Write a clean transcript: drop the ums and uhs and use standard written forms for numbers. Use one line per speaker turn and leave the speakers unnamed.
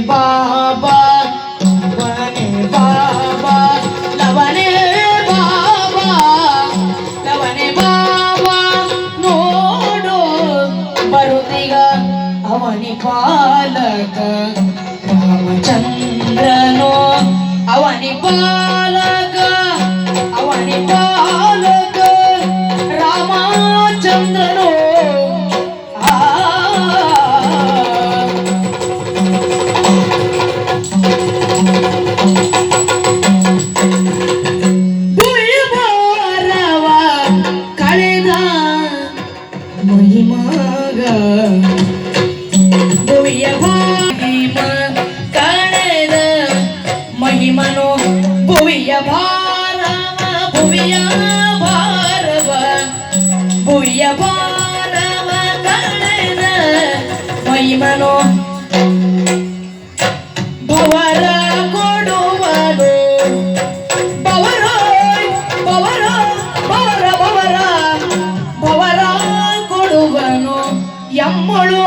ಬಾಬಾ ಲವನೆ ಬಾಬಾ ಲವನೆ ಬಾಬಾ ಲವನೆ ಬಾಬಾ ನೋಡು ಬರುತ್ತೀಗ ಅವನಿ ಪಾಲಕ ರಾಮಚಂದ್ರನು ಅವನಿ ಪಾಲಕ ಅವನಿ ಪಾಲಕ ರಾಮಚಂದ್ರನು ಭುವಿಭಾರವ ಕಳೆದ ಮಹಿಮಾಗ ಭುವಿಯ ಮಹಿಮ ಕಳೆದ ಮಹಿಮನು ಭುವಿಯ ಭಾರವ ಭುವಿಯ ಭಾರವ ಭುವಿಯ ಭಾರವ ಕಳೆದ ಮಹಿಮನು ಭವರ ಕೊಡುವನು ಭವರ ಭವರ ಭವರ ಭವರ ಭವರ ಕೊಡುವನು ಎಮ್ಮಳು